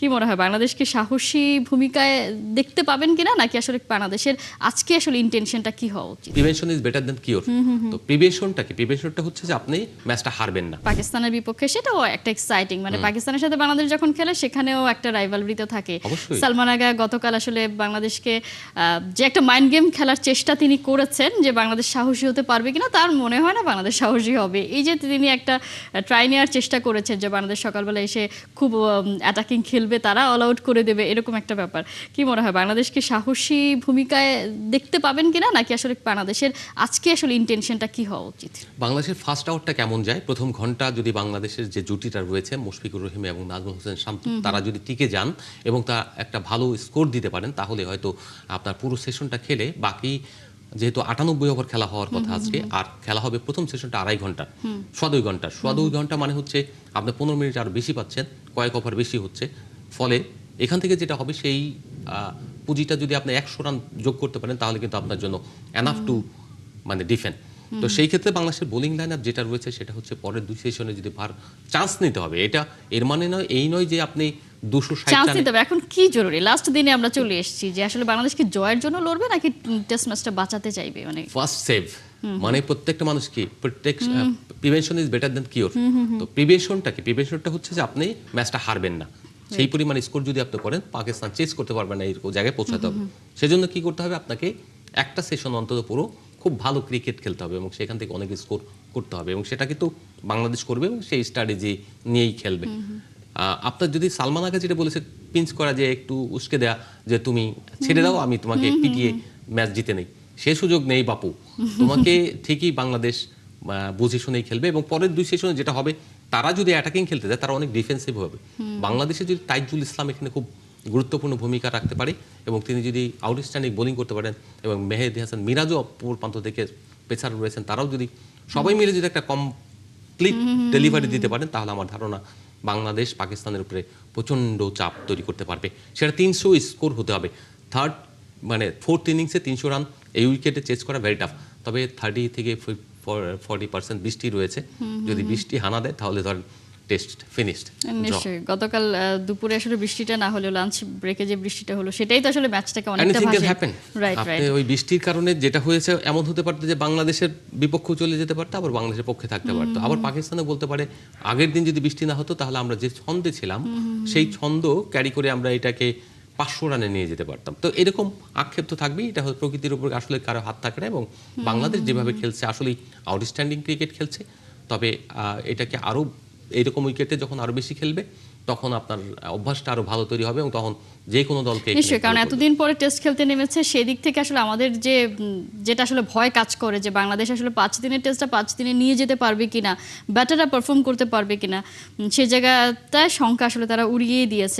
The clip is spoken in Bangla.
কি মনে হয় বাংলাদেশকে সাহসী ভূমিকায় দেখতে পাবেন কিনা, নাকি আসলে বাংলাদেশের আজকে আসলে ইন্টেনশনটা কি হওয়া উচিত? Prevention is better than cure. তো প্রিভেনশনটা কি? প্রিভেনশনটা হচ্ছে যে আপনি ম্যাচটা হারবেন না। পাকিস্তানের বিপক্ষে সেটাও একটা এক্সাইটিং, মানে পাকিস্তানের সাথে বাংলাদেশ যখন খেলে সেখানেও একটা রাইভালরি তো থাকে। অবশ্যই। সালমান আগা গতকাল আসলে বাংলাদেশকে যে একটা মাইন্ড গেম খেলার চেষ্টা তিনি করেছেন যে বাংলাদেশ সাহসী হতে পারবে কিনা, তার মনে হয় না বাংলাদেশ সাহসী হবে। এই যে তিনি একটা ট্রাই নেওয়ার চেষ্টা করেছেন যে বাংলাদেশ সকালবেলা এসে খুব অ্যাটাকিং খেলবে, তারা অল আউট করে দেবে, এরকম একটা ব্যাপার। কি মনে হয় বাংলাদেশকে সাহসী ভূমিকায় দেখতে পাবেন কিনা, নাকি আসলে বাংলাদেশের আজকে আসলে ইন্টেনশনটা কি হওয়া উচিত? বাংলাদেশের ফার্স্ট আউটটা কেমন যায়, প্রথম ঘন্টা যদি বাংলাদেশের যে জুটিটা রয়েছে মুশফিকুর রহিম এবং নাজমুল হোসেন শান্তু, তারা যদি টিকে যান এবং তা একটা ভালো স্কোর দিতে পারেন, তাহলে হয়তো আপনার পুরো সেশনটা খেলে বাকি, যেহেতু 98 ওভার খেলা হওয়ার কথা আজকে, আর খেলা হবে প্রথম সেশনটা 2.5 ঘন্টা, 2.5 ঘন্টা। 2.5 ঘন্টা মানে হচ্ছে আপনি 15 মিনিট আরো বেশি পাচ্ছেন, কয়েক ওভার বেশি হচ্ছে। ফলে এখান থেকে যেটা হবে, সেই পুঁজিটা যদি আপনি 100 রান যোগ করতে পারেন, তাহলে কিন্তু আপনার জন্য এনাফ টু মানে ডিফেন্ড। তো সেই ক্ষেত্রে বাংলাদেশের বোলিং লাইন আপ যেটা রয়েছে সেটা হচ্ছে পরের দুই সেশনে যদি চান্স নিতে হবে। এটা এর মানে নয়, এই নয় যে আপনি 260 চান্স রানে নিতে হবে। এখন কি জরুরি, লাস্ট দিনে আমরা চলে এসেছি যে আসলে বাংলাদেশকে জয়ের জন্য লড়বে নাকি টেস্ট ম্যাচটা বাঁচাতে চাইবে, মানে ফার্স্ট সেভ, মানে প্রত্যেকটা মানুষ কি prevention is better than cure. তো প্রিভেনশনটা কি? প্রিভেনশনটা হচ্ছে যে আপনি ম্যাচটা হারবেন না। সেই পরিমাণ স্কোর যদি আপনি করেন, পাকিস্তান চেস করতে পারবে না, এরকম জায়গায় পৌঁছাতে হবে। সেজন্য কি করতে হবে? আপনাকে একটা সেশন অন্তত পুরো খুব ভালো ক্রিকেট খেলতে হবে এবং সেখান থেকে অনেক স্কোর করতে হবে, এবং সেটা কিন্তু বাংলাদেশ করবে এবং সেই স্ট্র্যাটেজি নিয়েই খেলবে। আপনার যদি সালমান আগা যেটা বলেছে, পিঞ্চ করা, যে একটু উস্কে দেয়া, যে তুমি ছেড়ে দাও, আমি তোমাকে পিটিয়ে ম্যাচ জিতে নেই, সে সুযোগ নেই বাপু। তোমাকে ঠিকই বাংলাদেশ বুঝে শুনেই খেলবে, এবং পরের দুই সেশনে যেটা হবে, তারা যদি অ্যাটাকিং খেলতে যায়, তারা অনেক ডিফেন্সিভ হবে। বাংলাদেশে যদি তাইজুল ইসলাম এখানে খুব গুরুত্বপূর্ণ ভূমিকা রাখতে পারে এবং তিনি যদি আউটস্ট্যান্ডিং বোলিং করতে পারেন, এবং মেহেদি হাসান মিরাজও অপর প্রান্ত থেকে পেসার রয়েছেন, তারাও যদি সবাই মিলে যদি একটা কমপ্লিট ডেলিভারি দিতে পারেন, তাহলে আমার ধারণা বাংলাদেশ পাকিস্তানের উপরে প্রচণ্ড চাপ তৈরি করতে পারবে। সেটা 300 স্কোর হতে হবে। ফোর্থ ইনিংসে 300 রান এই উইকেটে চেস করা ভেরি টাফ। তবে 30 থেকে 40% বৃষ্টি রয়েছে, যদি বৃষ্টি হানা দেয় তাহলে ধরেন টেস্ট ফিনিশড। নিশ্চয়ই গতকাল দুপুরে আসলে বৃষ্টিটা না হলেও লাঞ্চ ব্রেকে যে বৃষ্টিটা হলো, সেটাই তো আসলে ম্যাচটাকে অনেকটা ভাসিয়ে। Right right. ওই বৃষ্টির কারণে যেটা হয়েছে, এমন হতে পারতো যে বাংলাদেশের বিপক্ষে চলে যেতে পারতো, আবার বাংলাদেশের পক্ষে থাকতে পারতো। আবার পাকিস্তানে বলতে পারে, আগের দিন যদি বৃষ্টি না হতো, তাহলে আমরা যে ছন্দে ছিলাম সেই ছন্দ ক্যারি করে আমরা এটাকে 500 রানে নিয়ে যেতে পারতাম। তো এরকম আক্ষেপ তো থাকবেই। এটা প্রকৃতির উপর আসলে কারো হাত থাকে না, এবং বাংলাদেশ যেভাবে খেলছে আসলেই আউটস্ট্যান্ডিং ক্রিকেট খেলছে। তবে এটাকে আরো এইরকম উইকেটে যখন আরো বেশি খেলবে, তখন আপনার অভ্যাসটা আরো ভালো তৈরি হবে, এবং তখন যে কোনো দলকে নিশ্চয়ই, কারণ এতদিন পরে টেস্ট খেলতে নেমেছে, সেই দিক থেকে আসলে আমাদের যেটা আসলে ভয় কাজ করে যে বাংলাদেশ আসলে 5 দিনের টেস্টটা 5 দিনে নিয়ে যেতে পারবে কিনা, ব্যাটাররা পারফর্ম করতে পারবে কিনা, সেই জায়গাটায় শঙ্কা আসলে তারা উড়িয়ে দিয়েছে।